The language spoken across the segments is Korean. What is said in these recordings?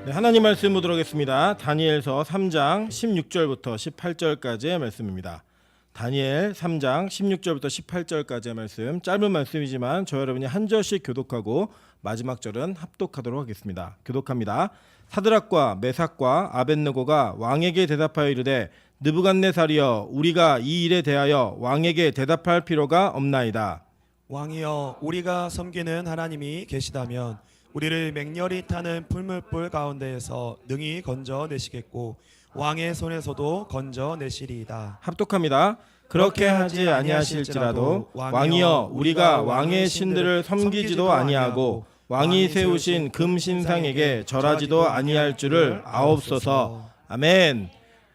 네, 하나님 말씀 보도록 하겠습니다. 다니엘서 3장 16절부터 18절까지의 말씀입니다. 다니엘 3장 16절부터 18절까지의 말씀, 짧은 말씀이지만 저 여러분이 한 절씩 교독하고 마지막 절은 합독하도록 하겠습니다. 교독합니다. 사드락과 메삭과 아벳느고가 왕에게 대답하여 이르되 느부갓네살이여, 우리가 이 일에 대하여 왕에게 대답할 필요가 없나이다. 왕이여, 우리가 섬기는 하나님이 계시다면 우리를 맹렬히 타는 풀물불 가운데에서 능히 건져내시겠고 왕의 손에서도 건져내시리이다. 합독합니다. 그렇게 하지 아니하실지라도 왕이여, 우리가 왕의 신들을 섬기지도 아니하고 왕이 세우신 금신상에게 절하지도 아니할 줄을 아옵소서. 아멘.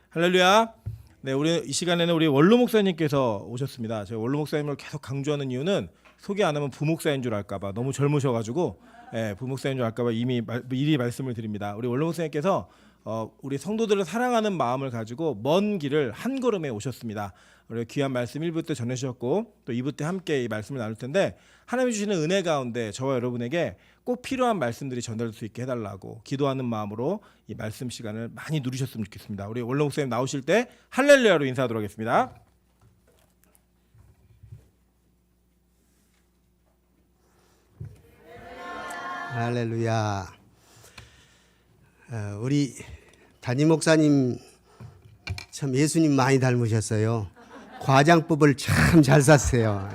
할렐루야. 네, 우리 이 시간에는 우리 원로 목사님께서 오셨습니다. 제가 원로 목사님을 계속 강조하는 이유는 소개 안 하면 부목사인 줄 알까봐, 너무 젊으셔가지고 부목사인 줄 알까봐 미리 말씀을 드립니다. 우리 원로 목사님께서 우리 성도들을 사랑하는 마음을 가지고 먼 길을 한 걸음에 오셨습니다. 우리 귀한 말씀 1부 때 전해주셨고 또 2부 때 함께 이 말씀을 나눌 텐데, 하나님이 주시는 은혜 가운데 저와 여러분에게 꼭 필요한 말씀들이 전달될 수 있게 해달라고 기도하는 마음으로 이 말씀 시간을 많이 누리셨으면 좋겠습니다. 우리 원로 목사님 나오실 때 할렐루야로 인사하도록 하겠습니다. 할렐루야. 우리 담임 목사님 참 예수님 많이 닮으셨어요. 과장법을 참 잘 샀어요.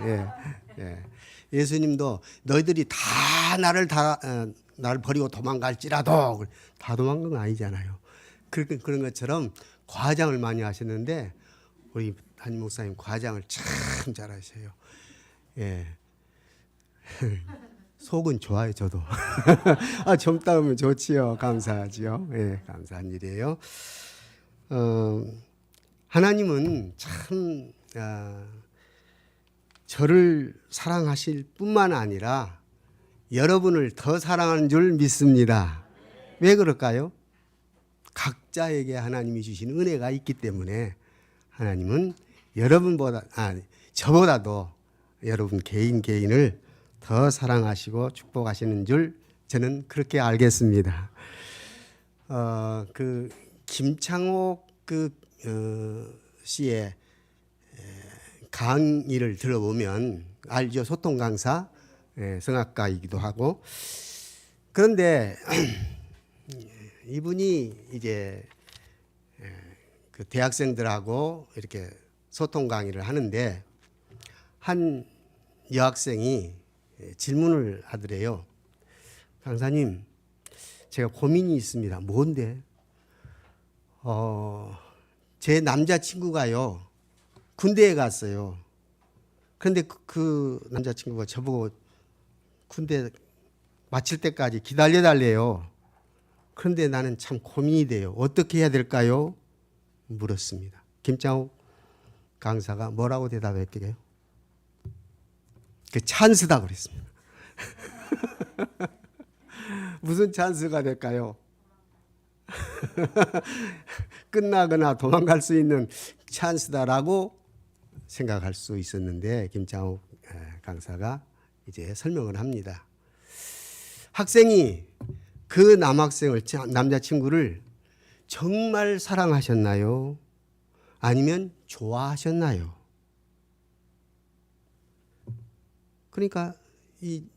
예수님도 너희들이 다 나를 버리고 도망갈지라도, 다 도망간 건 아니잖아요. 그런 것처럼 과장을 많이 하셨는데 우리 담임 목사님 과장을 참 잘하셔요. 속은 좋아요, 저도. 젊다 오면 좋지요. 감사하지요. 감사한 일이에요. 하나님은 참 저를 사랑하실 뿐만 아니라 여러분을 더 사랑하는 줄 믿습니다. 왜 그럴까요? 각자에게 하나님이 주신 은혜가 있기 때문에 하나님은 저보다도 여러분 개인을 더 사랑하시고 축복하시는 줄 저는 그렇게 알겠습니다. 그 김창옥 씨의 강의를 들어보면 알죠. 소통 강사, 성악가이기도 하고. 그런데 이분이 이제 그 대학생들하고 이렇게 소통 강의를 하는데 한 여학생이 질문을 하더래요. 강사님, 제가 고민이 있습니다. 뭔데? 제 남자친구가요, 군대에 갔어요. 그런데 그 남자친구가 저보고 군대 마칠 때까지 기다려달래요. 그런데 나는 참 고민이 돼요. 어떻게 해야 될까요? 물었습니다. 김창욱 강사가 뭐라고 대답했게요? 그 찬스다 그랬습니다. 무슨 찬스가 될까요? 끝나거나 도망갈 수 있는 찬스다라고 생각할 수 있었는데 김창욱 강사가 이제 설명을 합니다. 학생이 그 남자친구를 정말 사랑하셨나요? 아니면 좋아하셨나요? 그러니까 이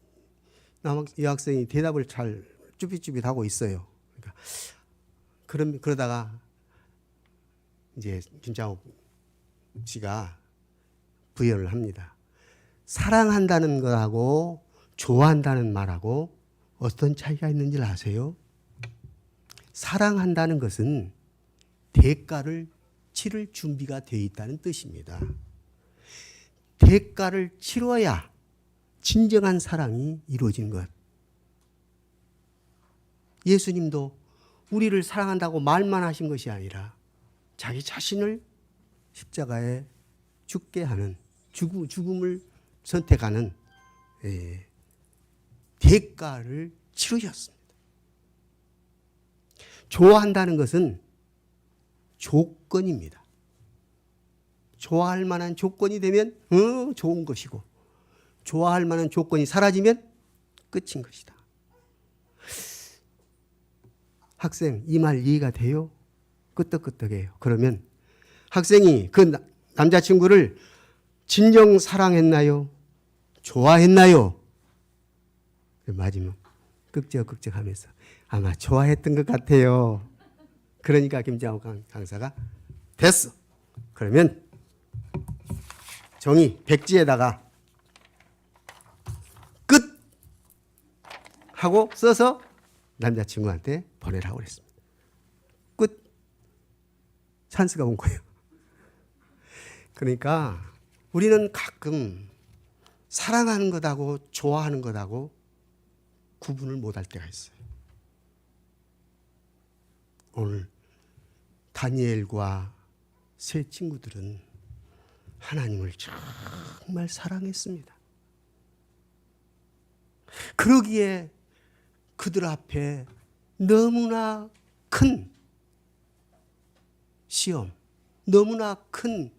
학생이 대답을 잘 쭈삣쭈삣 하고 있어요. 그러다가 이제 김창욱 씨가 부연을 합니다. 사랑한다는 거하고 좋아한다는 말하고 어떤 차이가 있는지 아세요? 사랑한다는 것은 대가를 치를 준비가 되어 있다는 뜻입니다. 대가를 치러야 진정한 사랑이 이루어진 것. 예수님도 우리를 사랑한다고 말만 하신 것이 아니라 자기 자신을 십자가에 죽게 하는, 죽음을 선택하는 대가를 치르셨습니다. 좋아한다는 것은 조건입니다. 좋아할 만한 조건이 되면 좋은 것이고, 좋아할 만한 조건이 사라지면 끝인 것이다. 학생 이 말 이해가 돼요? 끄떡끄떡해요. 그러면 학생이 그 남자친구를 진정 사랑했나요? 좋아했나요? 맞으면 끄적끄적하면서 아마 좋아했던 것 같아요. 그러니까 김장호 강사가 됐어. 그러면 종이 백지에다가 끝 하고 써서 남자친구한테 보내라고 그랬습니다. 끝. 찬스가 온 거예요. 그러니까 우리는 가끔 사랑하는 것하고 좋아하는 것하고 구분을 못할 때가 있어요. 오늘 다니엘과 세 친구들은 하나님을 정말 사랑했습니다. 그러기에 그들 앞에 너무나 큰 시험, 너무나 큰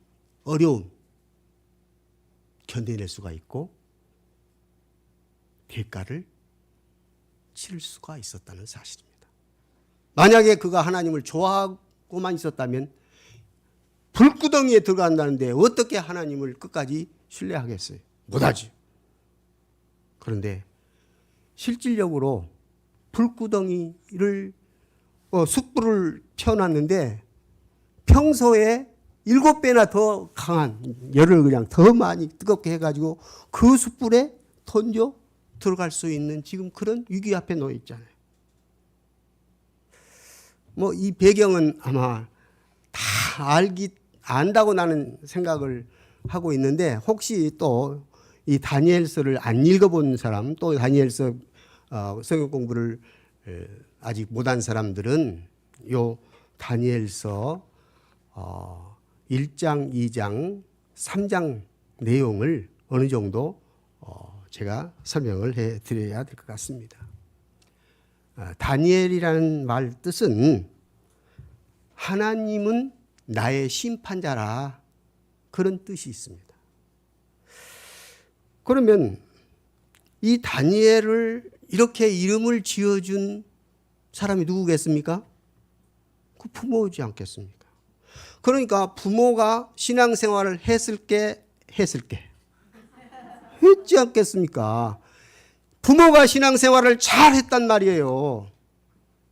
어려움 견뎌낼 수가 있고 대가를 치를 수가 있었다는 사실입니다. 만약에 그가 하나님을 좋아하고만 있었다면 불구덩이에 들어간다는데 어떻게 하나님을 끝까지 신뢰하겠어요? 못하지. 그런데 실질적으로 불구덩이를 숯불을 펴놨는데 평소에 7배나 더 강한 열을 그냥 더 많이 뜨겁게 해가지고 그 숯불에 던져 들어갈 수 있는 지금 그런 위기 앞에 놓여 있잖아요. 뭐 이 배경은 아마 다 안다고 나는 생각을 하고 있는데 혹시 또 이 다니엘서를 안 읽어본 사람 또 다니엘서 성경 공부를 아직 못한 사람들은 요 다니엘서 1장, 2장, 3장 내용을 어느 정도 제가 설명을 해드려야 될 것 같습니다. 다니엘이라는 말 뜻은 하나님은 나의 심판자라 그런 뜻이 있습니다. 그러면 이 다니엘을 이렇게 이름을 지어준 사람이 누구겠습니까? 그 부모이지 않겠습니까? 그러니까 부모가 신앙생활을 했지 않겠습니까? 부모가 신앙생활을 잘 했단 말이에요.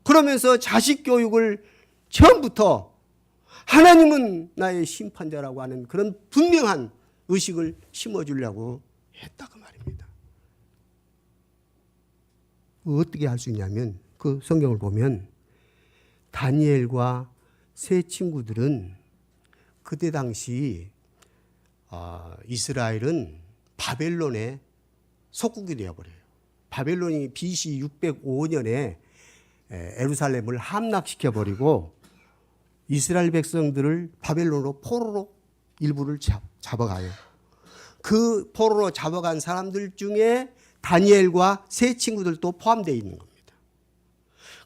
그러면서 자식 교육을 처음부터 하나님은 나의 심판자라고 하는 그런 분명한 의식을 심어주려고 했다고 말입니다. 어떻게 할 수 있냐면 그 성경을 보면 다니엘과 세 친구들은 그때 당시 이스라엘은 바벨론의 속국이 되어버려요. 바벨론이 BC 605년에 예루살렘을 함락시켜버리고 이스라엘 백성들을 바벨론으로 포로로 일부를 잡아가요. 그 포로로 잡아간 사람들 중에 다니엘과 세 친구들도 포함되어 있는 겁니다.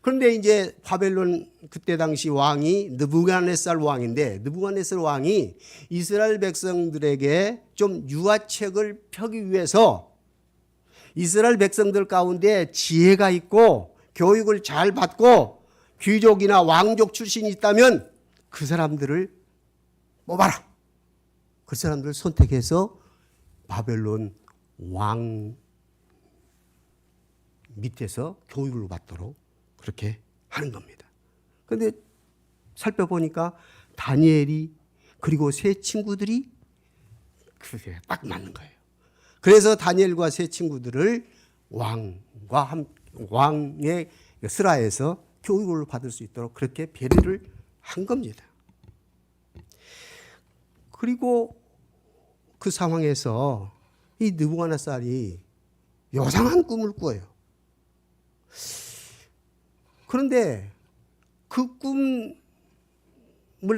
그런데 이제 바벨론 그때 당시 왕이 느부갓네살 왕인데 느부갓네살 왕이 이스라엘 백성들에게 좀 유화책을 펴기 위해서 이스라엘 백성들 가운데 지혜가 있고 교육을 잘 받고 귀족이나 왕족 출신이 있다면 그 사람들을 뽑아라. 그 사람들을 선택해서 바벨론 왕 밑에서 교육을 받도록 그렇게 하는 겁니다. 그런데 살펴보니까 다니엘이 그리고 세 친구들이 그게 딱 맞는 거예요. 그래서 다니엘과 세 친구들을 왕의 스라에서 교육을 받을 수 있도록 그렇게 배려를 한 겁니다. 그리고 그 상황에서 이 느부갓네살이 요상한 꿈을 꿔요. 그런데 그 꿈을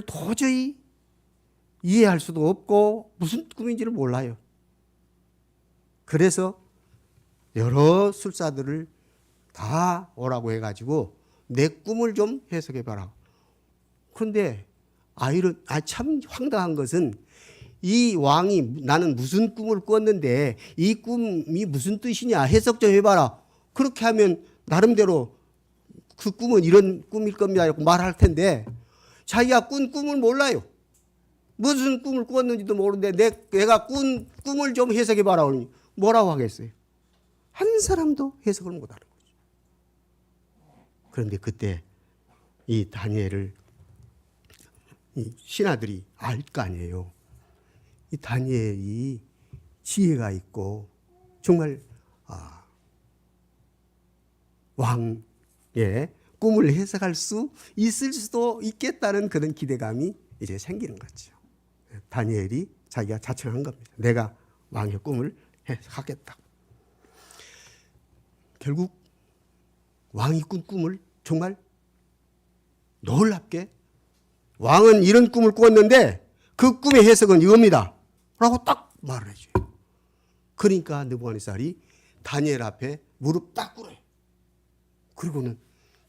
도저히 이해할 수도 없고 무슨 꿈인지를 몰라요. 그래서 여러 술사들을 다 오라고 해가지고 내 꿈을 좀 해석해봐라. 그런데 참 황당한 것은 이 왕이 나는 무슨 꿈을 꿨는데 이 꿈이 무슨 뜻이냐 해석 좀 해봐라. 그렇게 하면 나름대로 그 꿈은 이런 꿈일 겁니다. 이렇게 말할 텐데 자기가 꾼 꿈을 몰라요. 무슨 꿈을 꾸었는지도 모르는데 내가 꾼 꿈을 좀 해석해 봐라 그러니 뭐라고 하겠어요? 한 사람도 해석을 못하는 거죠. 그런데 그때 이 다니엘을 이 신하들이 알 거 아니에요. 이 다니엘이 지혜가 있고 정말 왕의 꿈을 해석할 수 있을 수도 있겠다는 그런 기대감이 이제 생기는 거죠. 다니엘이 자기가 자청한 겁니다. 내가 왕의 꿈을 해석하겠다. 결국 왕이 꾼 꿈을 정말 놀랍게 왕은 이런 꿈을 꾸었는데 그 꿈의 해석은 이겁니다. 라고 딱 말을 해줘요. 그러니까 느부갓네살이 다니엘 앞에 무릎 딱 꿇어요. 그리고는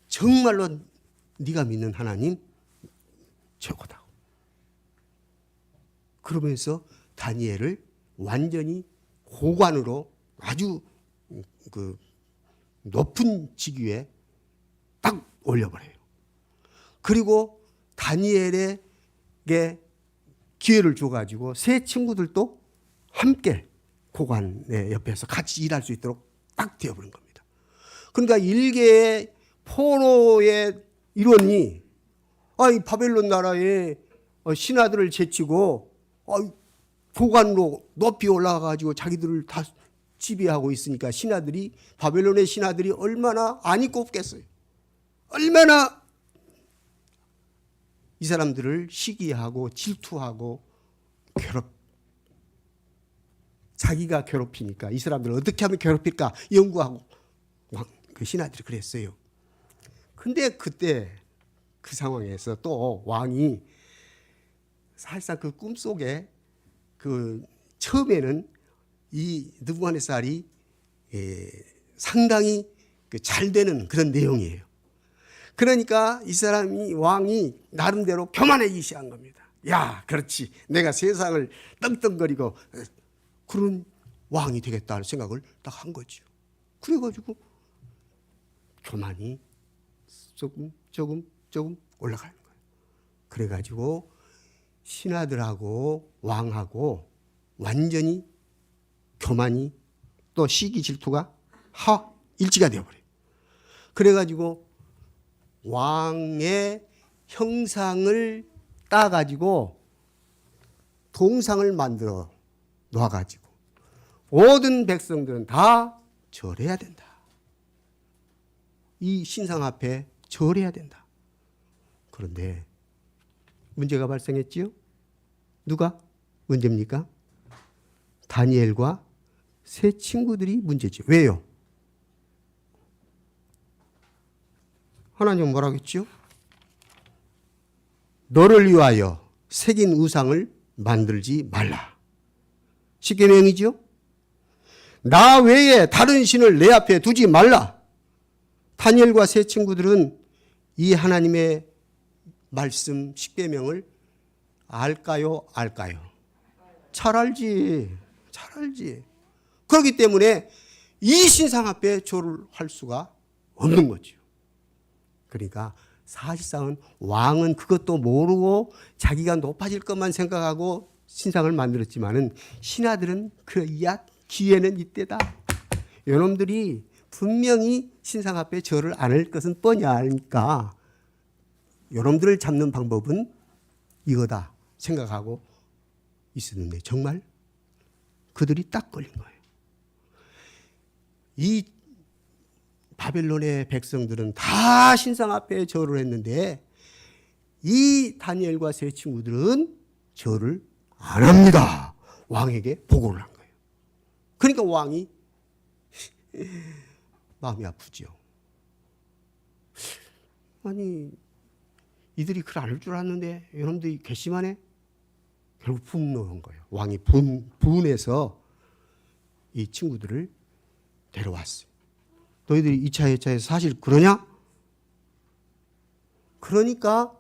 정말로 네가 믿는 하나님 최고다. 그러면서 다니엘을 완전히 고관으로 아주 그 높은 직위에 딱 올려버려요. 그리고 다니엘에게 기회를 줘가지고 세 친구들도 함께 고관의 옆에서 같이 일할 수 있도록 딱 되어버린 겁니다. 그러니까 일개의 포로의 일원이 이 바벨론 나라의 신하들을 제치고 고관으로 높이 올라가가지고 자기들을 다 지배하고 있으니까 바벨론의 신하들이 얼마나 안이 꼽겠어요. 얼마나 이 사람들을 시기하고 질투하고 자기가 괴롭히니까 이 사람들을 어떻게 하면 괴롭힐까 연구하고 그 신하들이 그랬어요. 근데 그때 그 상황에서 또 왕이 사실상 그 꿈속에 처음에는 이 느부갓네살이 상당히 잘 되는 그런 내용이에요. 그러니까 이 왕이 나름대로 교만해지기 시작한 겁니다. 야, 그렇지. 내가 세상을 떵떵거리고 그런 왕이 되겠다는 생각을 딱 한 거죠. 그래가지고 교만이 조금 올라가는 거예요. 그래가지고 신하들하고 왕하고 완전히 교만이 또 시기 질투가 일치가 되어버려요. 그래가지고 왕의 형상을 따가지고 동상을 만들어 놓아가지고 모든 백성들은 다 절해야 된다. 이 신상 앞에 절해야 된다. 그런데 문제가 발생했지요? 누가 문제입니까? 다니엘과 세 친구들이 문제지. 왜요? 하나님은 뭐라고 했죠? 너를 위하여 새긴 우상을 만들지 말라. 십계명이죠? 나 외에 다른 신을 내 앞에 두지 말라. 다니엘과 세 친구들은 이 하나님의 말씀 십계명을 알까요? 잘 알지. 그렇기 때문에 이 신상 앞에 절을 할 수가 없는 거죠. 그러니까 사실상은 왕은 그것도 모르고 자기가 높아질 것만 생각하고 신상을 만들었지만은 신하들은 기회는 이때다. 요놈들이 분명히 신상 앞에 절을 안 할 것은 뻔히 아니까 요놈들을 잡는 방법은 이거다 생각하고 있었는데 정말 그들이 딱 걸린 거예요. 이 바벨론의 백성들은 다 신상 앞에 절을 했는데 이 다니엘과 세 친구들은 절을 안 합니다. 왕에게 보고를 한 거예요. 그러니까 왕이 마음이 아프죠. 아니 이들이 그걸 안 할 줄 알았는데 이놈들이 괘씸하네. 결국 분노한 거예요. 왕이 분해서 이 친구들을 데려왔어요. 너희들이 2차, 2차에서 사실 그러냐? 그러니까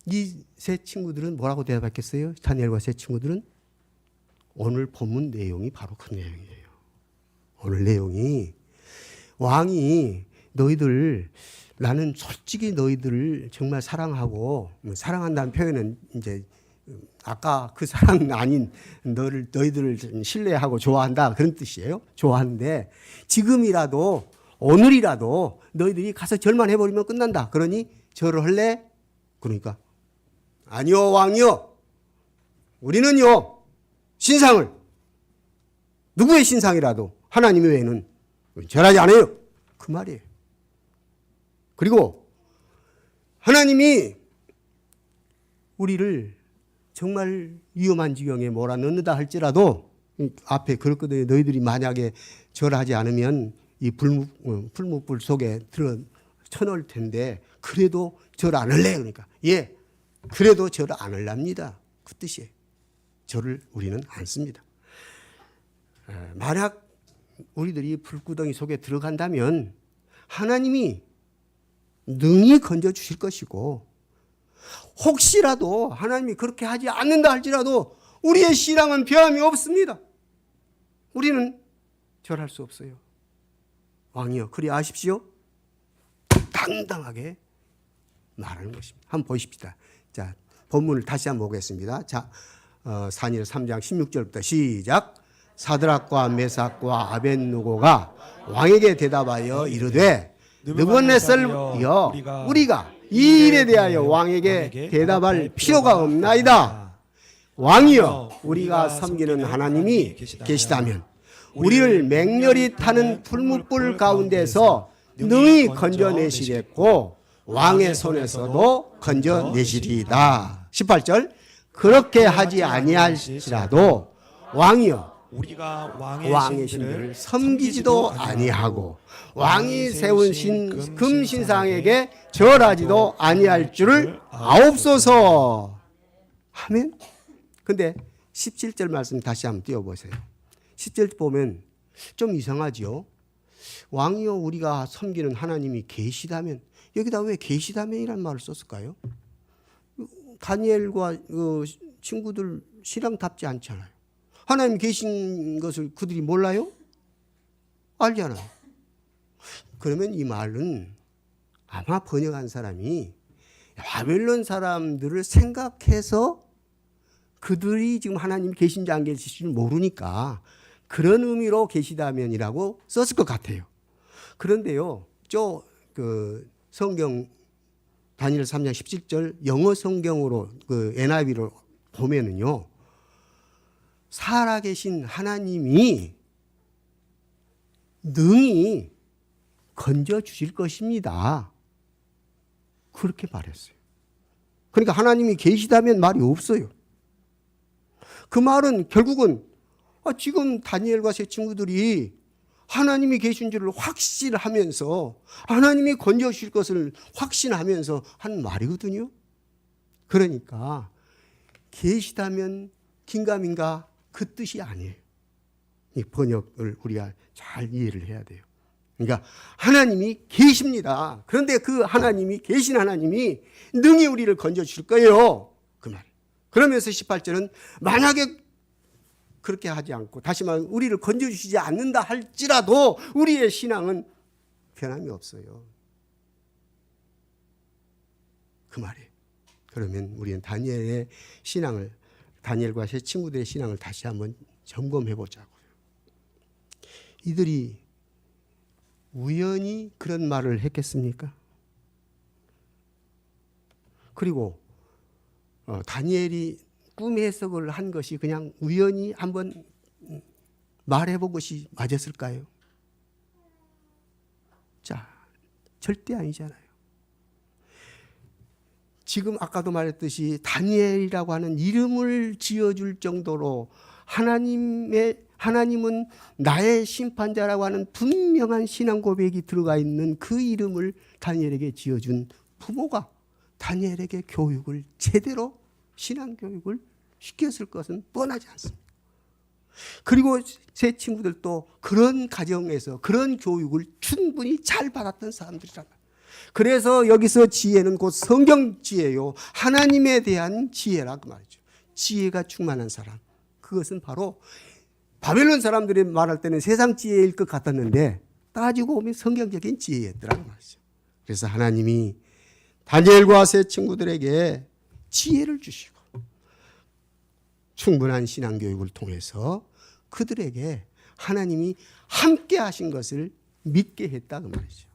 이 세 친구들은 뭐라고 대답했겠어요? 다니엘과 세 친구들은 오늘 본문 내용이 바로 그 내용이에요. 오늘 내용이 왕이 너희들 나는 솔직히 너희들을 정말 사랑하고 사랑한다는 표현은 이제 아까 그 사랑 아닌 너희들을 신뢰하고 좋아한다 그런 뜻이에요. 좋아하는데 지금이라도 오늘이라도 너희들이 가서 절만 해버리면 끝난다. 그러니 절을 할래? 그러니까 아니요 왕이요. 우리는요 신상을 누구의 신상이라도 하나님 외에는 절하지 않아요. 그 말이에요. 그리고 하나님이 우리를 정말 위험한 지경에 몰아넣는다 할지라도 앞에 그렇거든요. 너희들이 만약에 절하지 않으면 이 풀무불 속에 들어 쳐넣을 텐데 그래도 절 안 할래? 그러니까 예, 그래도 절을 안 할랍니다. 그 뜻이에요. 절을 우리는 안 씁니다. 만약 우리들이 불구덩이 속에 들어간다면 하나님이 능히 건져주실 것이고 혹시라도 하나님이 그렇게 하지 않는다 할지라도 우리의 신앙은 변함이 없습니다. 우리는 절할 수 없어요. 왕이여 그리 아십시오. 당당하게 말하는 것입니다. 한번 보십시다. 자, 본문을 다시 한번 보겠습니다. 자, 다니엘 3장 16절부터 시작. 사드락과 메삭과 아벳느고가 왕에게 대답하여 이르되 느부갓네살여 우리가 이 일에 대하여 왕에게 대답할 필요가 없나이다. 왕이여 우리가 섬기는 하나님이 계시다면 우리를 맹렬히 타는 풀무불 가운데서 능히 건져내시겠고 왕의 손에서도 건져내시리이다. 18절 그렇게 하지 아니할지라도 왕이여 우리가 왕의 신들을 섬기지도 아니하고 왕이 세우신 금신상에게 절하지도 아니할 줄을 아옵소서. 아멘. 근데 17절 말씀 다시 한번 띄워보세요. 17절 보면 좀 이상하죠. 왕이여 우리가 섬기는 하나님이 계시다면 여기다 왜 계시다면이라는 말을 썼을까요? 다니엘과 친구들 신앙답지 않잖아요. 하나님 계신 것을 그들이 몰라요? 알잖아요. 그러면 이 말은 아마 번역한 사람이 바벨론 사람들을 생각해서 그들이 지금 하나님이 계신지 안 계신지 모르니까 그런 의미로 계시다면이라고 썼을 것 같아요. 그런데요, 성경 다니엘 3장 17절 영어 성경으로 NIV로 보면은요, 살아계신 하나님이 능히 건져 주실 것입니다. 그렇게 말했어요. 그러니까 하나님이 계시다면 말이 없어요. 그 말은 결국은 지금 다니엘과 세 친구들이 하나님이 계신 줄을 확신하면서 하나님이 건져 주실 것을 확신하면서 한 말이거든요. 그러니까 계시다면 긴가민가 그 뜻이 아니에요. 이 번역을 우리가 잘 이해를 해야 돼요. 그러니까 하나님이 계십니다. 그런데 그 하나님이 계신 하나님이 능히 우리를 건져 주실 거예요. 그 말. 그러면서 18절은 만약에 그렇게 하지 않고 다시 말하면 우리를 건져 주시지 않는다 할지라도 우리의 신앙은 변함이 없어요. 그 말이에요. 그러면 우리는 다니엘의 신앙을 다니엘과 세 친구들의 신앙을 다시 한번 점검해 보자고요. 이들이 우연히 그런 말을 했겠습니까? 그리고 다니엘이 꿈의 해석을 한 것이 그냥 우연히 한번 말해본 것이 맞았을까요? 자, 절대 아니잖아요. 지금 아까도 말했듯이 다니엘이라고 하는 이름을 지어줄 정도로 하나님은 나의 심판자라고 하는 분명한 신앙 고백이 들어가 있는 그 이름을 다니엘에게 지어준 부모가 다니엘에게 교육을 제대로 신앙 교육을 시켰을 것은 뻔하지 않습니다. 그리고 제 친구들도 그런 가정에서 그런 교육을 충분히 잘 받았던 사람들이란 말이에요. 그래서 여기서 지혜는 곧 성경 지혜요. 하나님에 대한 지혜라고 말이죠. 지혜가 충만한 사람. 그것은 바로 바벨론 사람들이 말할 때는 세상 지혜일 것 같았는데 따지고 보면 성경적인 지혜였더라는 말이죠. 그래서 하나님이 다니엘과 세 친구들에게 지혜를 주시고 충분한 신앙교육을 통해서 그들에게 하나님이 함께 하신 것을 믿게 했다 그 말이죠.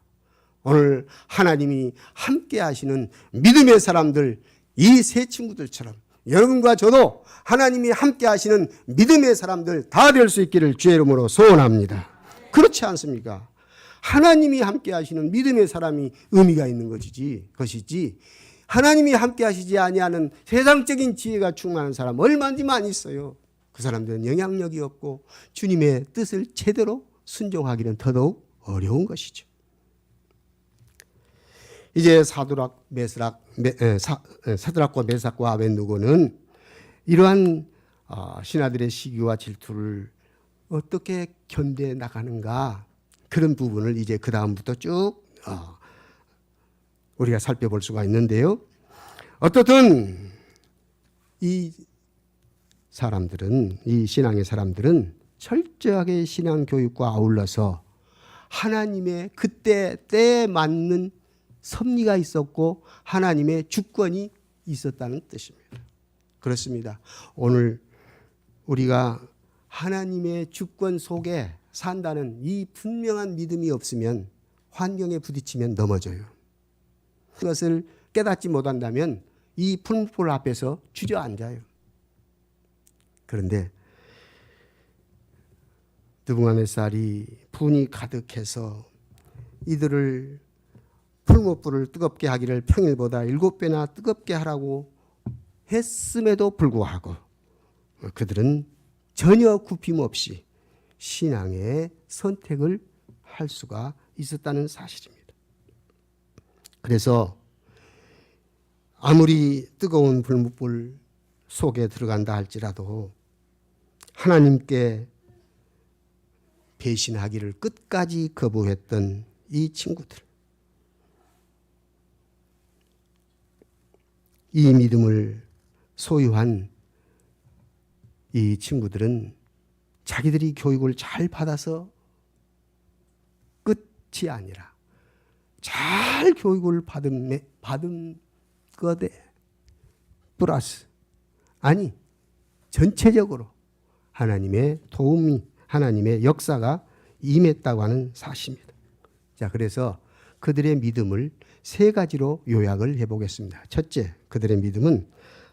오늘 하나님이 함께 하시는 믿음의 사람들, 이 세 친구들처럼 여러분과 저도 하나님이 함께 하시는 믿음의 사람들 다 될 수 있기를 주의 이름으로 소원합니다. 그렇지 않습니까? 하나님이 함께 하시는 믿음의 사람이 의미가 있는 것이지 하나님이 함께 하시지 아니하는 세상적인 지혜가 충만한 사람 얼마든지 많이 있어요. 그 사람들은 영향력이 없고 주님의 뜻을 제대로 순종하기는 더더욱 어려운 것이죠. 이제 사드락과 메삭과 아벤누고는 이러한 신하들의 시기와 질투를 어떻게 견뎌 나가는가, 그런 부분을 이제 그 다음부터 쭉 우리가 살펴볼 수가 있는데요. 어떻든 이 사람들은, 이 신앙의 사람들은 철저하게 신앙 교육과 아울러서 하나님의 그때 때에 맞는 섭리가 있었고 하나님의 주권이 있었다는 뜻입니다. 그렇습니다. 오늘 우리가 하나님의 주권 속에 산다는 이 분명한 믿음이 없으면 환경에 부딪히면 넘어져요. 그것을 깨닫지 못한다면 이 풀무불 앞에서 주저앉아요. 그런데 느부갓네살이 분이 가득해서 이들을 풀무불을 뜨겁게 하기를 평일보다 7배나 뜨겁게 하라고 했음에도 불구하고 그들은 전혀 굽힘 없이 신앙의 선택을 할 수가 있었다는 사실입니다. 그래서 아무리 뜨거운 불무불 속에 들어간다 할지라도 하나님께 배신하기를 끝까지 거부했던 이 친구들, 이 믿음을 소유한 이 친구들은 자기들이 교육을 잘 받아서 끝이 아니라 잘 교육을 받은 것에 플러스, 아니 전체적으로 하나님의 도움이, 하나님의 역사가 임했다고 하는 사실입니다. 자, 그래서 그들의 믿음을 세 가지로 요약을 해보겠습니다. 첫째, 그들의 믿음은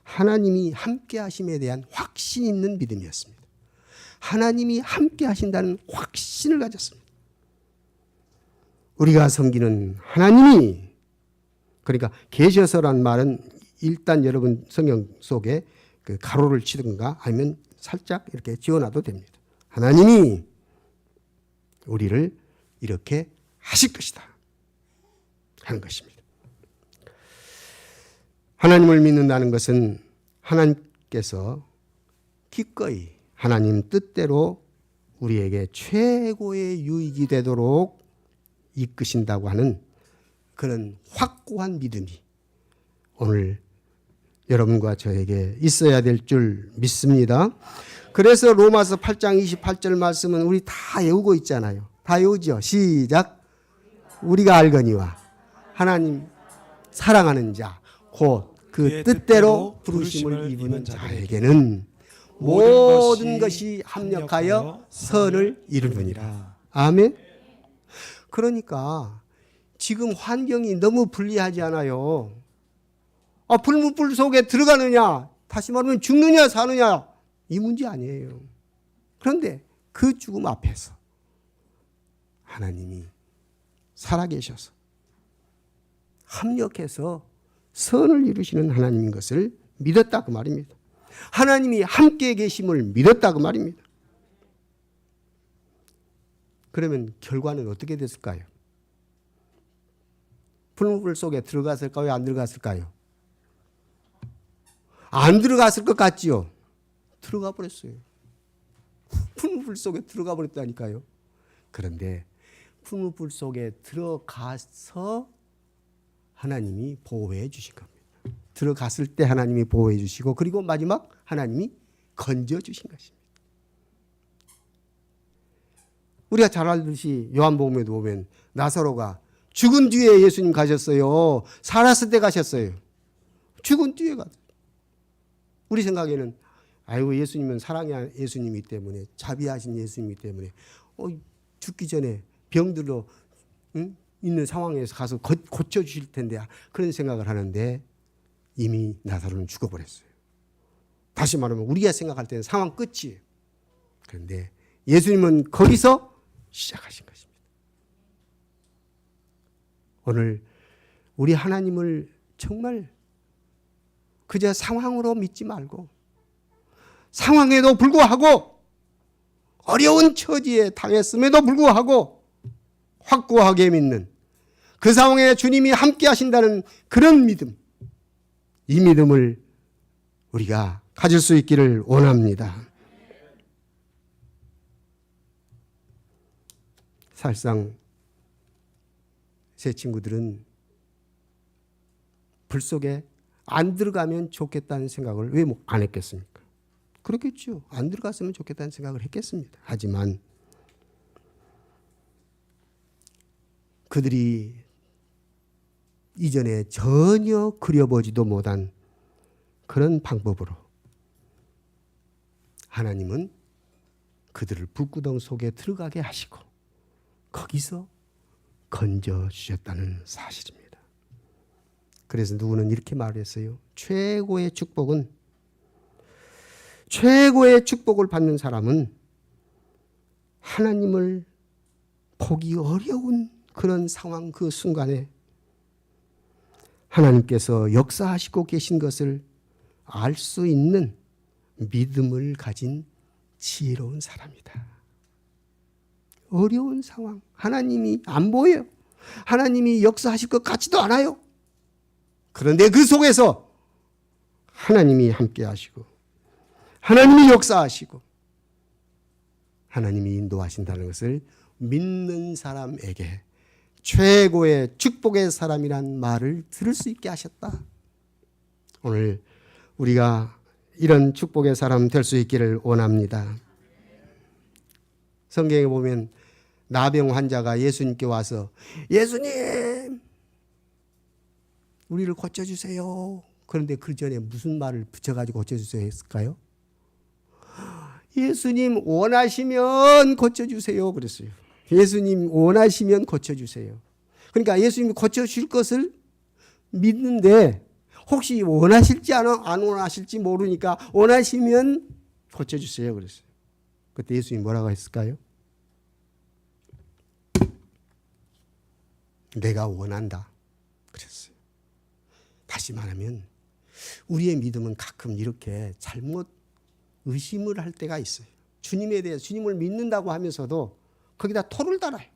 하나님이 함께 하심에 대한 확신 있는 믿음이었습니다. 하나님이 함께 하신다는 확신을 가졌습니다. 우리가 섬기는 하나님이, 그러니까 계셔서란 말은 일단 여러분 성경 속에 그 가로를 치든가 아니면 살짝 이렇게 지어놔도 됩니다. 하나님이 우리를 이렇게 하실 것이다 하는 것입니다. 하나님을 믿는다는 것은 하나님께서 기꺼이 하나님 뜻대로 우리에게 최고의 유익이 되도록 이끄신다고 하는 그런 확고한 믿음이 오늘 여러분과 저에게 있어야 될 줄 믿습니다. 그래서 로마서 8장 28절 말씀은 우리 다 외우고 있잖아요. 다 외우죠. 시작. 우리가 알거니와 하나님 사랑하는 자 곧 그 뜻대로 부르심을 입은 자에게는 모든 것이 합력하여 선을 이루느니라. 아멘. 그러니까 지금 환경이 너무 불리하지 않아요. 불무불 속에 들어가느냐, 다시 말하면 죽느냐 사느냐, 이 문제 아니에요. 그런데 그 죽음 앞에서 하나님이 살아계셔서 합력해서 선을 이루시는 하나님인 것을 믿었다 그 말입니다. 하나님이 함께 계심을 믿었다 그 말입니다. 그러면 결과는 어떻게 됐을까요? 불무불 속에 들어갔을까요? 안 들어갔을까요? 안 들어갔을 것 같지요? 들어가 버렸어요. 불무불 속에 들어가 버렸다니까요. 그런데 불무불 속에 들어가서 하나님이 보호해 주신 겁니다. 들어갔을 때 하나님이 보호해 주시고, 그리고 마지막 하나님이 건져 주신 것입니다. 우리가 잘 알듯이 요한복음에도 보면 나사로가 죽은 뒤에 예수님 가셨어요. 살았을 때 가셨어요. 죽은 뒤에 갔어요. 우리 생각에는 아이고 예수님은 사랑의 예수님이기 때문에 자비하신 예수님이기 때문에 죽기 전에 병들어 있는 상황에서 가서 고쳐주실 텐데 그런 생각을 하는데 이미 나사로는 죽어버렸어요. 다시 말하면 우리가 생각할 때는 상황 끝이에요. 그런데 예수님은 거기서 시작하신 것입니다. 오늘 우리 하나님을 정말 그저 상황으로 믿지 말고 상황에도 불구하고 어려운 처지에 당했음에도 불구하고 확고하게 믿는 그 상황에 주님이 함께 하신다는 그런 믿음, 이 믿음을 우리가 가질 수 있기를 원합니다. 사실상 제 친구들은 불 속에 안 들어가면 좋겠다는 생각을 왜 안 했겠습니까? 그렇겠죠. 안 들어갔으면 좋겠다는 생각을 했겠습니다. 하지만 그들이 이전에 전혀 그려보지도 못한 그런 방법으로 하나님은 그들을 불구덩 속에 들어가게 하시고 거기서 건져주셨다는 사실입니다. 그래서 누구는 이렇게 말했어요. 최고의 축복을 받는 사람은 하나님을 보기 어려운 그런 상황 그 순간에 하나님께서 역사하시고 계신 것을 알 수 있는 믿음을 가진 지혜로운 사람이다. 어려운 상황, 하나님이 안 보여요. 하나님이 역사하실 것 같지도 않아요. 그런데 그 속에서 하나님이 함께 하시고 하나님이 역사하시고 하나님이 인도하신다는 것을 믿는 사람에게 최고의 축복의 사람이란 말을 들을 수 있게 하셨다. 오늘 우리가 이런 축복의 사람 될 수 있기를 원합니다. 성경에 보면 나병 환자가 예수님께 와서 예수님 우리를 고쳐주세요. 그런데 그 전에 무슨 말을 붙여가지고 고쳐주세요 했을까요? 예수님 원하시면 고쳐주세요 그랬어요. 예수님 원하시면 고쳐주세요. 그러니까 예수님이 고쳐주실 것을 믿는데 혹시 원하실지 안 원하실지 모르니까 원하시면 고쳐주세요 그랬어요. 그때 예수님이 뭐라고 했을까요? 내가 원한다 그랬어요. 다시 말하면 우리의 믿음은 가끔 이렇게 잘못 의심을 할 때가 있어요. 주님에 대해서 주님을 믿는다고 하면서도 거기다 토를 달아요.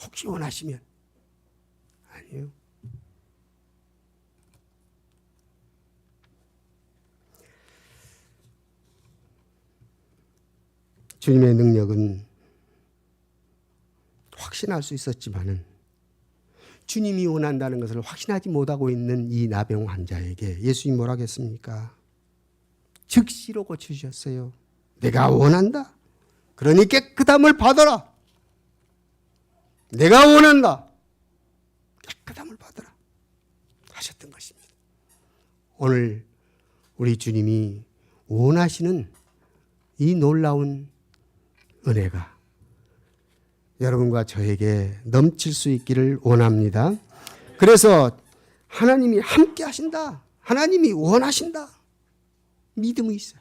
혹시 원하시면 아니요. 주님의 능력은 확신할 수 있었지만은 주님이 원한다는 것을 확신하지 못하고 있는 이 나병 환자에게 예수님이 뭐라고 했습니까? 즉시로 고쳐주셨어요. 내가 원한다. 그러니 깨끗함을 받아라. 내가 원한다. 깨끗함을 받아라. 하셨던 것입니다. 오늘 우리 주님이 원하시는 이 놀라운 은혜가 여러분과 저에게 넘칠 수 있기를 원합니다. 그래서 하나님이 함께 하신다. 하나님이 원하신다. 믿음이 있어요.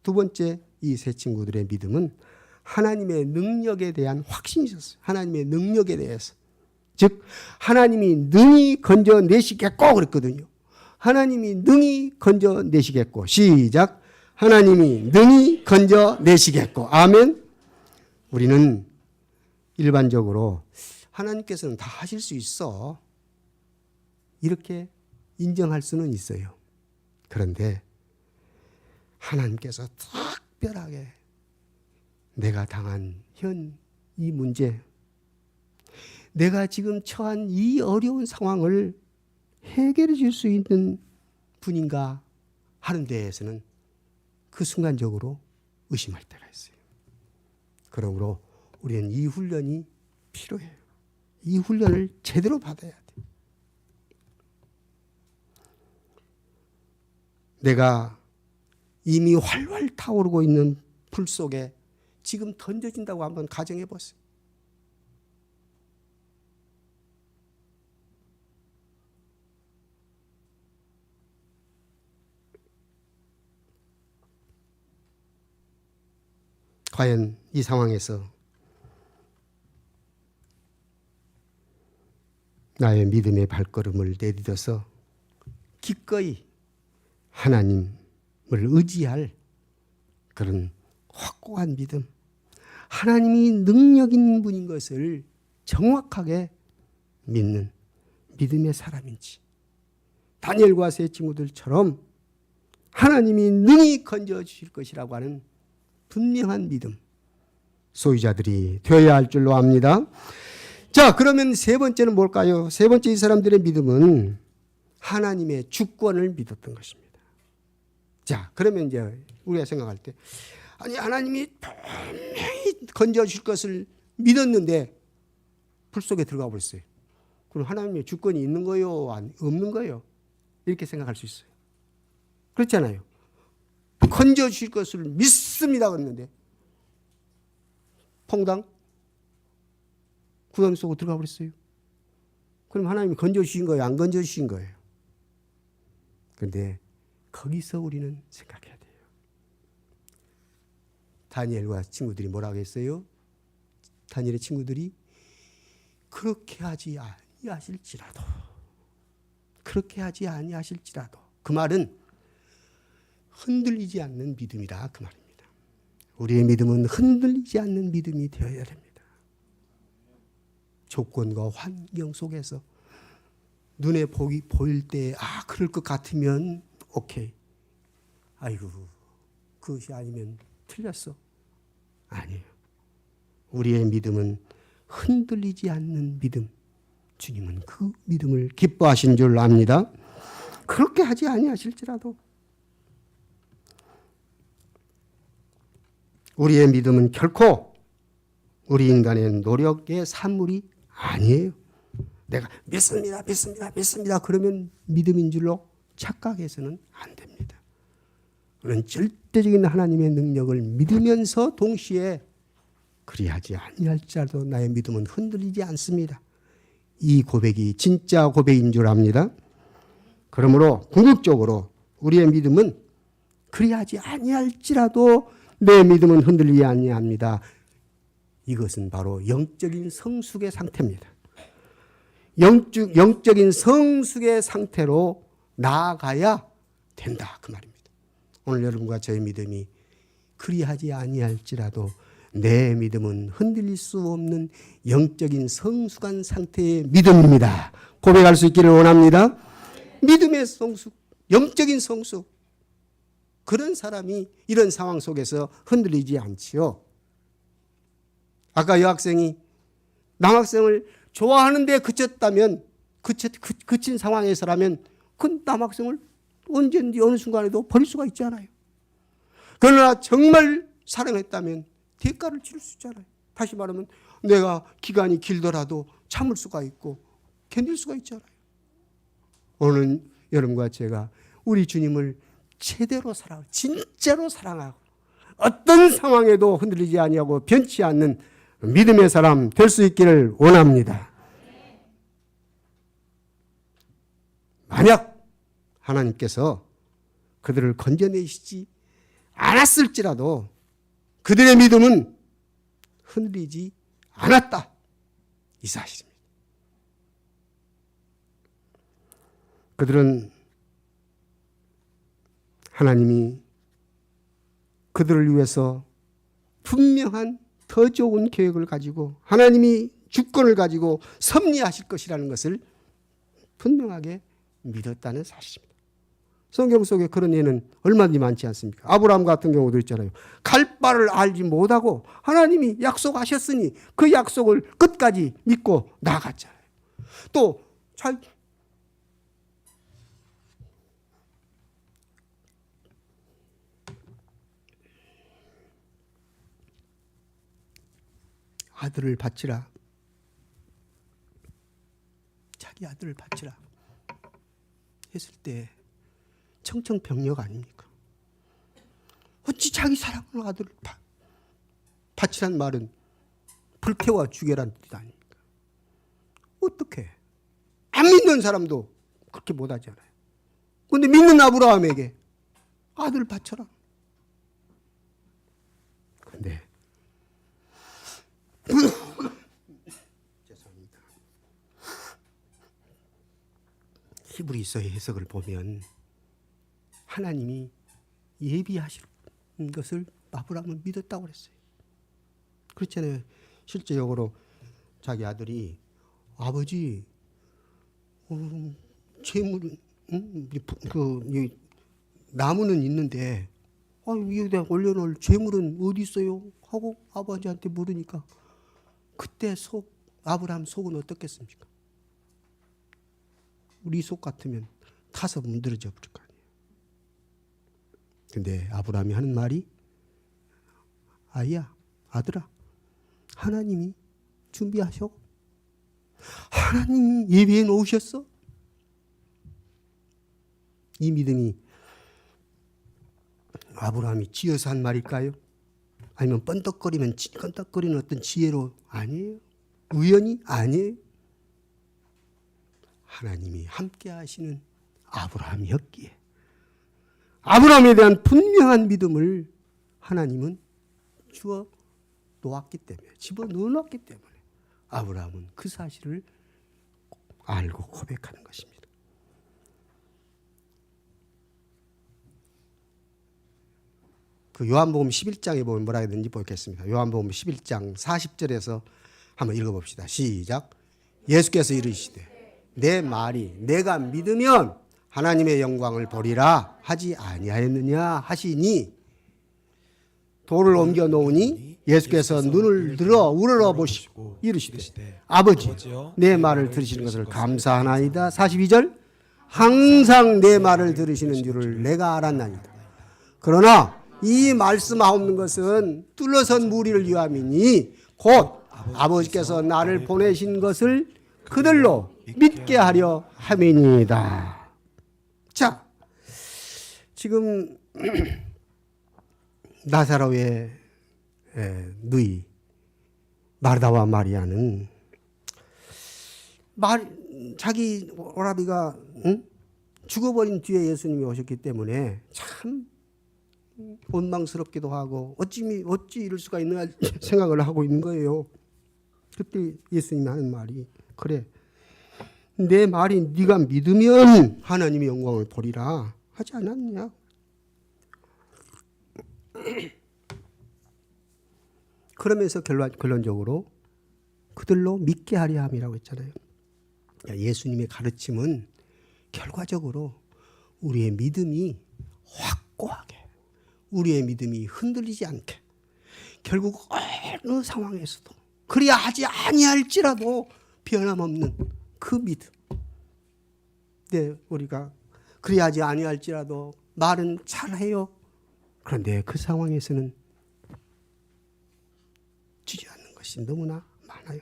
두 번째 이 세 친구들의 믿음은 하나님의 능력에 대한 확신이 있었어요. 하나님의 능력에 대해서. 즉 하나님이 능히 건져내시겠고 그랬거든요. 하나님이 능히 건져내시겠고. 시작. 하나님이 능히 건져내시겠고. 아멘. 우리는 일반적으로 하나님께서는 다 하실 수 있어. 이렇게 인정할 수는 있어요. 그런데 하나님께서 특별하게 내가 당한 현 이 문제, 내가 지금 처한 이 어려운 상황을 해결해 줄 수 있는 분인가 하는 데에서는 그 순간적으로 의심할 때가 있어요. 그러므로 우리는 이 훈련이 필요해요. 이 훈련을 제대로 받아야 돼요. 내가 이미 활활 타오르고 있는 불 속에 지금 던져진다고 한번 가정해 보세요. 과연 이 상황에서 나의 믿음의 발걸음을 내딛어서 기꺼이 하나님을 의지할 그런 확고한 믿음, 하나님이 능력 있는 분인 것을 정확하게 믿는 믿음의 사람인지, 다니엘과 세 친구들처럼 하나님이 능히 건져주실 것이라고 하는 분명한 믿음 소유자들이 되어야 할 줄로 압니다. 자, 그러면 세 번째는 뭘까요? 세 번째 이 사람들의 믿음은 하나님의 주권을 믿었던 것입니다. 자, 그러면 이제 우리가 생각할 때, 아니 하나님이 분명히 건져줄 것을 믿었는데 불 속에 들어가 버렸어요. 그럼 하나님의 주권이 있는 거요, 없는 거요? 이렇게 생각할 수 있어요. 그렇잖아요. 건져주실 것을 믿습니다 그랬는데 퐁당 구덩이 속으로 들어가 버렸어요. 그럼 하나님이 건져주신 거예요, 안 건져주신 거예요? 그런데 거기서 우리는 생각해야 돼요. 다니엘과 친구들이 뭐라고 했어요? 다니엘의 친구들이 그렇게 하지 아니하실지라도, 그렇게 하지 아니하실지라도, 그 말은 흔들리지 않는 믿음이다 그 말입니다. 우리의 믿음은 흔들리지 않는 믿음이 되어야 됩니다. 조건과 환경 속에서 눈에 보일 때 그럴 것 같으면 오케이. 아이고 그것이 아니면 틀렸어. 아니에요. 우리의 믿음은 흔들리지 않는 믿음. 주님은 그 믿음을 기뻐하신 줄 압니다. 그렇게 하지 아니하실지라도 우리의 믿음은 결코 우리 인간의 노력의 산물이 아니에요. 내가 믿습니다 그러면 믿음인 줄로 착각해서는 안 됩니다. 우리는 절대적인 하나님의 능력을 믿으면서 동시에 그리하지 아니할지라도 나의 믿음은 흔들리지 않습니다. 이 고백이 진짜 고백인 줄 압니다. 그러므로 궁극적으로 우리의 믿음은 그리하지 아니할지라도 내 믿음은 흔들리지 아니합니다. 이것은 바로 영적인 성숙의 상태입니다. 영적인 성숙의 상태로 나아가야 된다 그 말입니다. 오늘 여러분과 저의 믿음이 그리하지 아니할지라도 내 믿음은 흔들릴 수 없는 영적인 성숙한 상태의 믿음입니다. 고백할 수 있기를 원합니다. 믿음의 성숙, 영적인 성숙, 그런 사람이 이런 상황 속에서 흔들리지 않지요. 아까 여학생이 남학생을 좋아하는데 그쳤다면, 그친 상황에서라면 그 남학생을 언제든지 어느 순간에도 버릴 수가 있잖아요. 그러나 정말 사랑했다면 대가를 치를 수 있잖아요. 다시 말하면 내가 기간이 길더라도 참을 수가 있고 견딜 수가 있잖아요. 오늘 여러분과 제가 우리 주님을 제대로 사랑하고 진짜로 사랑하고 어떤 상황에도 흔들리지 아니하고 변치 않는 믿음의 사람 될 수 있기를 원합니다. 만약 하나님께서 그들을 건져내시지 않았을지라도 그들의 믿음은 흔들리지 않았다. 이 사실입니다. 그들은 하나님이 그들을 위해서 분명한 더 좋은 계획을 가지고 하나님이 주권을 가지고 섭리하실 것이라는 것을 분명하게 믿었다는 사실입니다. 성경 속에 그런 예는 얼마든지 많지 않습니까? 아브라함 같은 경우도 있잖아요. 갈 바를 알지 못하고 하나님이 약속하셨으니 그 약속을 끝까지 믿고 나아갔잖아요. 또 아들을 바치라. 자기 아들을 바치라 했을 때 청천벽력 아닙니까? 어찌 자기 사랑하는 아들을 바치란 말은 불태워 죽여란 뜻 아닙니까? 어떻게? 안 믿는 사람도 그렇게 못하잖아요. 그런데 믿는 아브라함에게 아들을 바쳐라. 그런데 죄송합니다. 히브리서의 해석을 보면 하나님이 예비하실 것을 아브라함은 믿었다고 그랬어요. 그렇잖아요. 실제적으로 자기 아들이 아버지 재물은 그 나무는 있는데 여기다 올려놓을 재물은 어디 있어요? 하고 아버지한테 물으니까 그때 아브라함 속은 어떻겠습니까? 우리 속 같으면 타서 문드러져 버릴 거 아니에요. 근데 아브라함이 하는 말이 아이야, 아들아, 하나님이 준비하셔. 하나님이 예비해 놓으셨어. 이 믿음이 아브라함이 지어서 한 말일까요? 아니면 뻔떡거리는 어떤 지혜로 아니에요. 우연이 아니에요. 하나님이 함께 하시는 아브라함이었기에 아브라함에 대한 분명한 믿음을 하나님은 주어 놓았기 때문에, 집어넣어 놨기 때문에 아브라함은 그 사실을 알고 고백하는 것입니다. 그 요한복음 11장에 보면 뭐라 했는지 보겠습니다. 요한복음 11장 40절에서 한번 읽어봅시다. 시작. 예수께서 이르시되 내 말이 내가 믿으면 하나님의 영광을 보리라 하지 아니하였느냐 하시니 돌을 옮겨 놓으니 예수께서 눈을 들어 우러러 보시고 이르시되 아버지 내 말을 들으시는 것을 감사하나이다. 42절 항상 내 말을 들으시는 줄을 내가 알았나이다. 그러나 이 말씀하옵는 것은 뚫러선 무리를 위함이니 곧 아버지께서 나를 보내신 것을 그들로 믿게 하려 함이니이다. 자, 지금 나사로의 누이 마르다와 마리아는 자기 오라비가 죽어버린 뒤에 예수님이 오셨기 때문에 참 원망스럽기도 하고 어찌 이럴 수가 있나 생각을 하고 있는 거예요. 그때 예수님이 하는 말이 그래, 내 말이 네가 믿으면 하나님의 영광을 보리라 하지 않았느냐. 그러면서 결론적으로 그들로 믿게 하려 함이라고 했잖아요. 예수님의 가르침은 결과적으로 우리의 믿음이 확고하게, 우리의 믿음이 흔들리지 않게, 결국 어느 상황에서도 그리야 하지 아니할지라도 변함없는 그 믿음. 네, 우리가 그리야 하지 아니할지라도 말은 잘해요. 그런데 그 상황에서는 주저앉는 것이 너무나 많아요.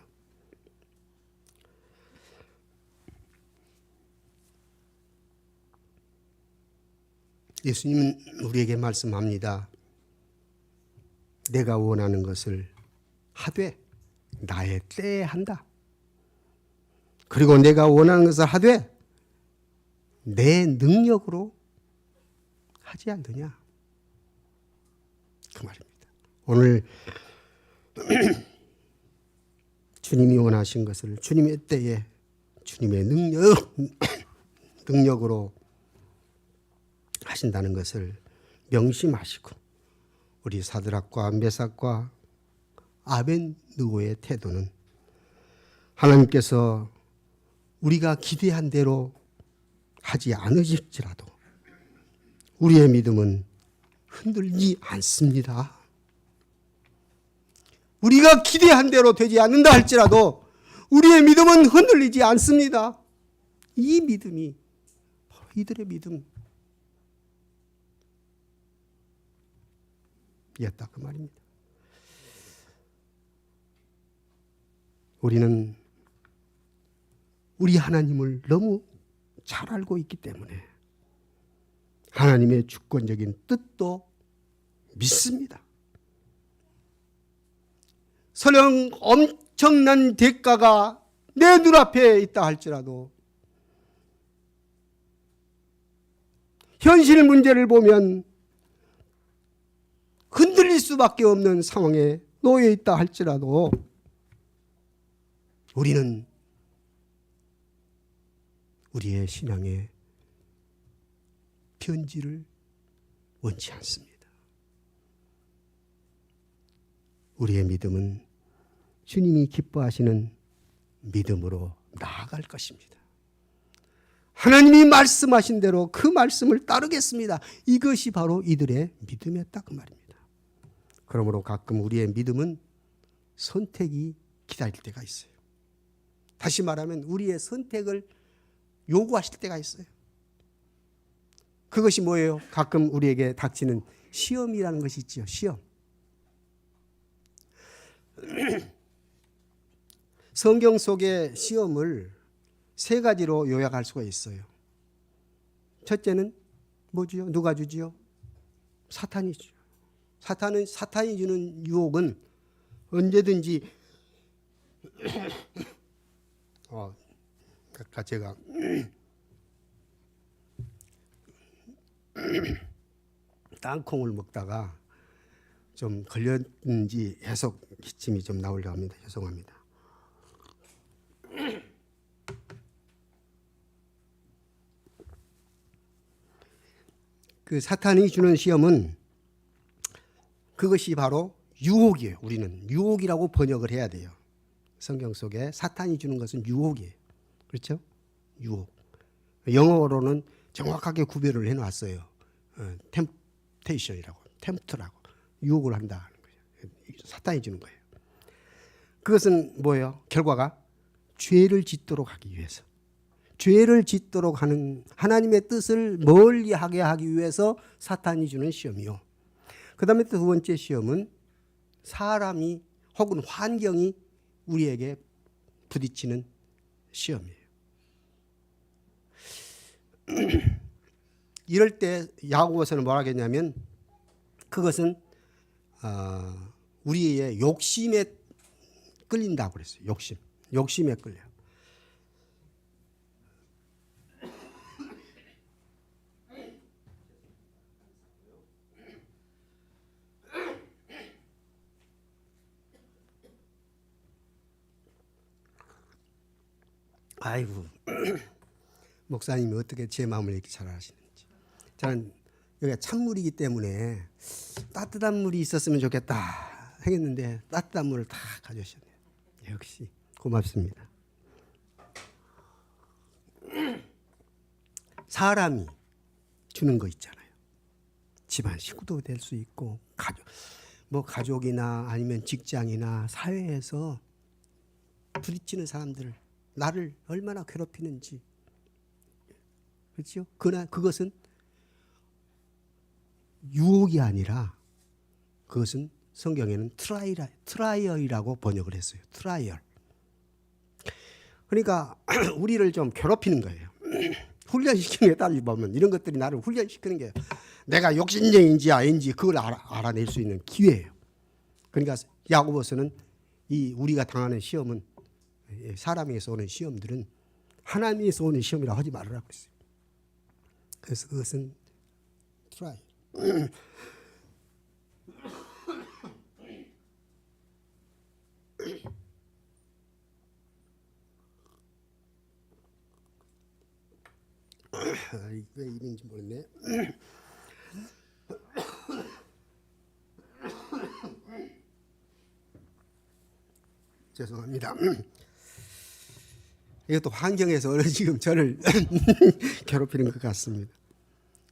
예수님은 우리에게 말씀합니다. 내가 원하는 것을 하되 나의 때에 한다. 그리고 내가 원하는 것을 하되 내 능력으로 하지 않느냐. 그 말입니다. 오늘 주님이 원하신 것을 주님의 때에 주님의 능력으로 하신다는 것을 명심하시고 우리 사드락과 메삭과 아벤느고의 태도는 하나님께서 우리가 기대한 대로 하지 않으실지라도 우리의 믿음은 흔들리지 않습니다. 우리가 기대한 대로 되지 않는다 할지라도 우리의 믿음은 흔들리지 않습니다. 이 믿음이 바로 이들의 믿음이었다 그 말입니다. 우리는 우리 하나님을 너무 잘 알고 있기 때문에 하나님의 주권적인 뜻도 믿습니다. 설령 엄청난 대가가 내 눈앞에 있다 할지라도 현실 문제를 보면 흔들릴 수밖에 없는 상황에 놓여 있다 할지라도 우리는 우리의 신앙의 편지를 원치 않습니다. 우리의 믿음은 주님이 기뻐하시는 믿음으로 나아갈 것입니다. 하나님이 말씀하신 대로 그 말씀을 따르겠습니다. 이것이 바로 이들의 믿음이었다 그 말입니다. 그러므로 가끔 우리의 믿음은 선택이 기다릴 때가 있어요. 다시 말하면 우리의 선택을 요구하실 때가 있어요. 그것이 뭐예요? 가끔 우리에게 닥치는 시험이라는 것이 있죠. 시험. 성경 속의 시험을 세 가지로 요약할 수가 있어요. 첫째는 뭐지요? 누가 주지요? 사탄이 주죠. 사탄이 주는 유혹은 언제든지 아까 제가 땅콩을 먹다가 좀 걸렸는지 해석 기침이 좀 나오려고 합니다. 죄송합니다. 그 사탄이 주는 시험은 그것이 바로 유혹이에요. 우리는 유혹이라고 번역을 해야 돼요. 성경 속에 사탄이 주는 것은 유혹이에요. 그렇죠? 유혹. 영어로는 정확하게 구별을 해놨어요. 템테이션이라고, 템프트라고 유혹을 한다는 거예요. 사탄이 주는 거예요. 그것은 뭐예요? 결과가 죄를 짓도록 하기 위해서, 죄를 짓도록 하는 하나님의 뜻을 멀리하게 하기 위해서 사탄이 주는 시험이요. 그 다음에 두 번째 시험은 사람이 혹은 환경이 우리에게 부딪히는 시험이에요. 이럴 때 야고보서는 뭐라 하겠냐면 그것은 우리의 욕심에 끌린다고 그랬어요. 욕심에 끌려요. 아이고, 목사님이 어떻게 제 마음을 이렇게 잘 아시는지. 저는 여기가 찬물이기 때문에 따뜻한 물이 있었으면 좋겠다 하겠는데 따뜻한 물을 다 가져오셨네요. 역시 고맙습니다. 사람이 주는 거 있잖아요. 집안 식구도 될 수 있고 가족이나 아니면 직장이나 사회에서 부딪히는 사람들, 나를 얼마나 괴롭히는지, 그렇죠? 그러나 그것은 유혹이 아니라 그것은 성경에는 트라이얼이라고 번역을 했어요. 트라이얼. 그러니까 우리를 좀 괴롭히는 거예요. 훈련시키는 게 따로 보면 이런 것들이 나를 훈련시키는 게 내가 욕심쟁이인지 아닌지 그걸 알아낼 수 있는 기회예요. 그러니까 야고보서는 이 우리가 당하는 시험은, 사람에게서 오는 시험들은 하나님에서 오는 시험이라고 하지 말으라고 했어요. 그래서 그것은 트라이. 왜 이런지 모르겠네. 죄송합니다. 이것도 환경에서 지금 저를 괴롭히는 것 같습니다.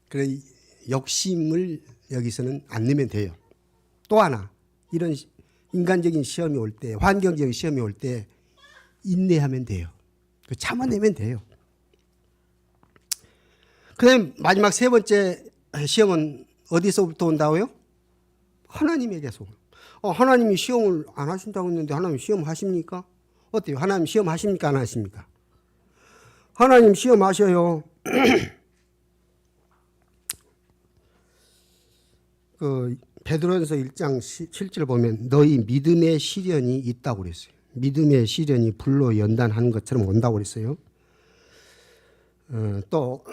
그래 욕심을 여기서는 안 내면 돼요. 또 하나, 이런 인간적인 시험이 올 때, 환경적인 시험이 올 때 인내하면 돼요. 참아내면 돼요. 그다음 마지막 세 번째 시험은 어디서부터 온다고요? 하나님에게서. 하나님이 시험을 안 하신다고 했는데 하나님 시험 하십니까? 어때요? 하나님 시험하십니까? 안 하십니까? 하나님 시험하셔요. 그 베드로전서 1장 7절 보면 너희 믿음의 시련이 있다고 그랬어요. 믿음의 시련이 불로 연단하는 것처럼 온다고 그랬어요. 또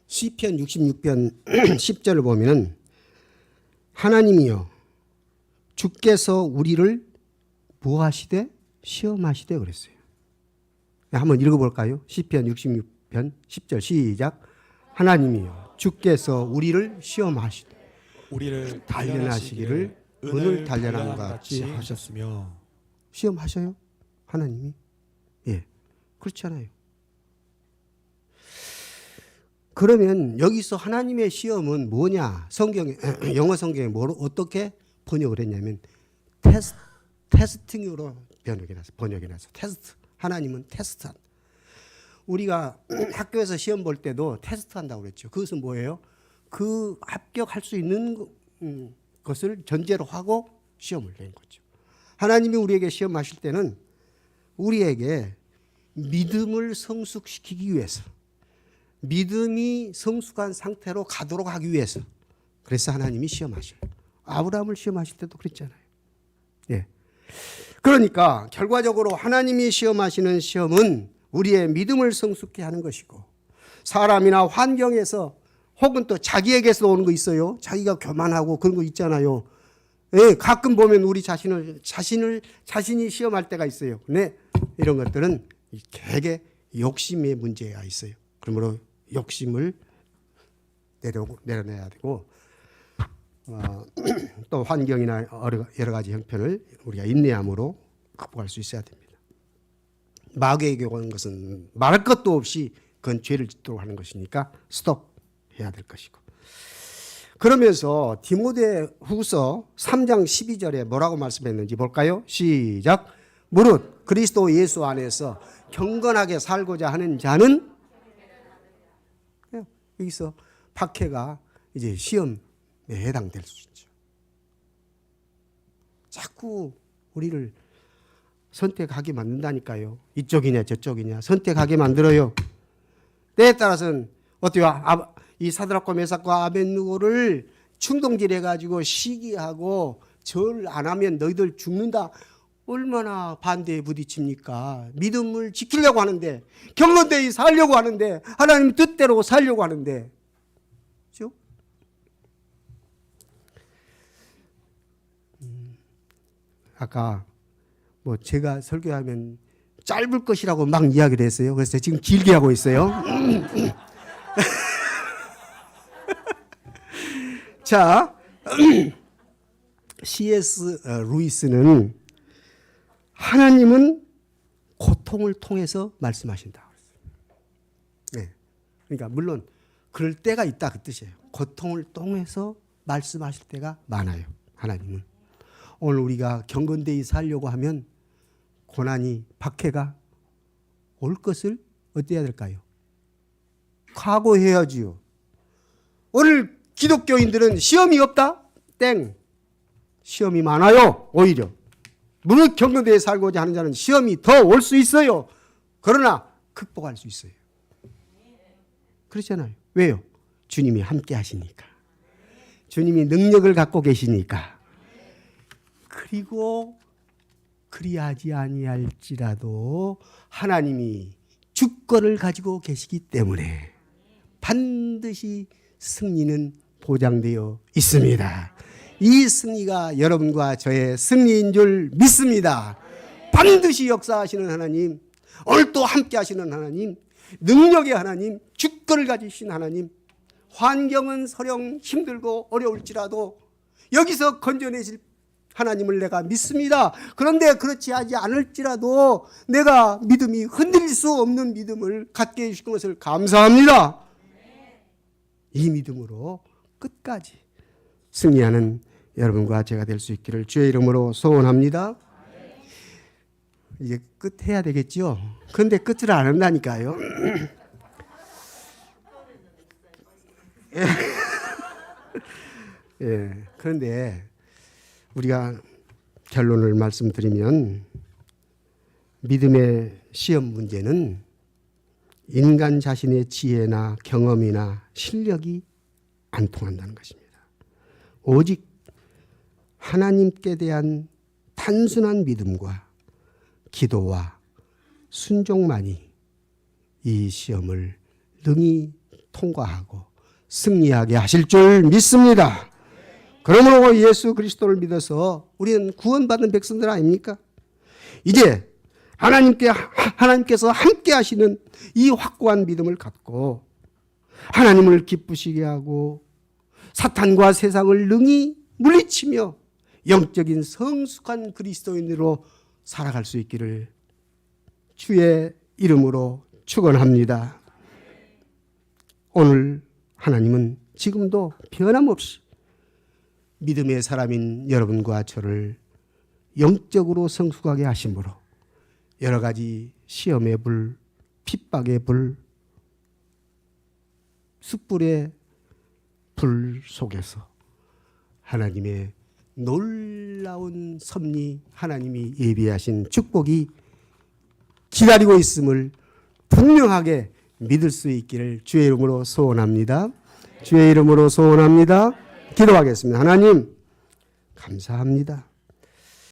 시편 66편 10절을 보면은 하나님이여 주께서 우리를 무하시되 시험하시되 그랬어요. 한번 읽어볼까요? 시편 66편 10절 시작. 하나님이여 주께서 우리를 시험하시되 우리를 단련하시기를 은을 단련한 것 같이 하셨으며. 시험하셔요? 하나님이? 예, 그렇잖아요. 그러면 여기서 하나님의 시험은 뭐냐? 성경에 영어 성경에 어떻게 번역을 했냐면 테스팅으로 번역해놨어. 테스트. 하나님은 테스트한. 우리가 학교에서 시험 볼 때도 테스트한다고 그랬죠. 그것은 뭐예요? 그 합격할 수 있는 것을 전제로 하고 시험을 낸 거죠. 하나님이 우리에게 시험하실 때는 우리에게 믿음을 성숙시키기 위해서, 믿음이 성숙한 상태로 가도록 하기 위해서, 그래서 하나님이 시험하셔요. 아브라함을 시험하실 때도 그랬잖아요. 예. 그러니까 결과적으로 하나님이 시험하시는 시험은 우리의 믿음을 성숙케 하는 것이고, 사람이나 환경에서 혹은 또 자기에게서 오는 거 있어요. 자기가 교만하고 그런 거 있잖아요. 예, 가끔 보면 우리 자신이 시험할 때가 있어요. 네, 이런 것들은 되게 욕심의 문제가 있어요. 그러므로 욕심을 내려내야 되고, 또 환경이나 여러 가지 형편을 우리가 인내함으로 극복할 수 있어야 됩니다. 마귀에게 오는 것은 말할 것도 없이 그건 죄를 짓도록 하는 것이니까 스톱해야 될 것이고, 그러면서 디모데후서 3장 12절에 뭐라고 말씀했는지 볼까요? 시작. 무릇 그리스도 예수 안에서 경건하게 살고자 하는 자는, 여기서 박해가 이제 시험에 해당될 수 있죠. 자꾸 우리를 선택하게 만든다니까요. 이쪽이냐 저쪽이냐 선택하게 만들어요. 때에 따라서는 어때요? 이 사드락과 메삭과 아벳느고를 충동질해가지고 시기하고 절 안 하면 너희들 죽는다. 얼마나 반대에 부딪힙니까? 믿음을 지키려고 하는데, 경건되이 살려고 하는데, 하나님 뜻대로 살려고 하는데, 그렇죠? 아까 뭐 제가 설교하면 짧을 것이라고 막 이야기를 했어요. 그래서 지금 길게 하고 있어요. 자, C.S. 루이스는 하나님은 고통을 통해서 말씀하신다. 네. 그러니까 물론 그럴 때가 있다 그 뜻이에요. 고통을 통해서 말씀하실 때가 많아요. 하나님은. 오늘 우리가 경건되이 살려고 하면 고난이, 박해가 올 것을 어떻게 해야 될까요? 각오해야지요. 오늘 기독교인들은 시험이 없다? 땡. 시험이 많아요. 오히려. 무릇 경건되이 살고자 하는 자는 시험이 더 올 수 있어요. 그러나 극복할 수 있어요. 그렇잖아요. 왜요? 주님이 함께 하시니까. 주님이 능력을 갖고 계시니까. 그리고 그리하지 아니할지라도 하나님이 주권을 가지고 계시기 때문에 반드시 승리는 보장되어 있습니다. 이 승리가 여러분과 저의 승리인 줄 믿습니다. 반드시 역사하시는 하나님, 오늘도 함께 하시는 하나님, 능력의 하나님, 주권을 가지신 하나님, 환경은 서령 힘들고 어려울지라도 여기서 건져내실 하나님을 내가 믿습니다. 그런데 그렇지 하지 않을지라도 내가 믿음이 흔들릴 수 없는 믿음을 갖게 해주신 것을 감사합니다. 이 믿음으로 끝까지 승리하는 여러분과 제가 될 수 있기를 주의 이름으로 소원합니다. 이제 끝해야 되겠죠? 그런데 끝을 안 한다니까요. 예, 그런데 우리가 결론을 말씀드리면 믿음의 시험 문제는 인간 자신의 지혜나 경험이나 실력이 안 통한다는 것입니다. 오직 하나님께 대한 단순한 믿음과 기도와 순종만이 이 시험을 능히 통과하고 승리하게 하실 줄 믿습니다. 그러므로 예수 그리스도를 믿어서 우리는 구원받은 백성들 아닙니까? 이제 하나님께서 함께 하시는 이 확고한 믿음을 갖고 하나님을 기쁘시게 하고 사탄과 세상을 능히 물리치며 영적인 성숙한 그리스도인으로 살아갈 수 있기를 주의 이름으로 축원합니다. 오늘 하나님은 지금도 변함없이 믿음의 사람인 여러분과 저를 영적으로 성숙하게 하심으로 여러 가지 시험의 불, 핍박의 불, 숯불의 불 속에서 하나님의 놀라운 섭리, 하나님이 예비하신 축복이 기다리고 있음을 분명하게 믿을 수 있기를 주의 이름으로 소원합니다. 주의 이름으로 소원합니다. 기도하겠습니다. 하나님 감사합니다.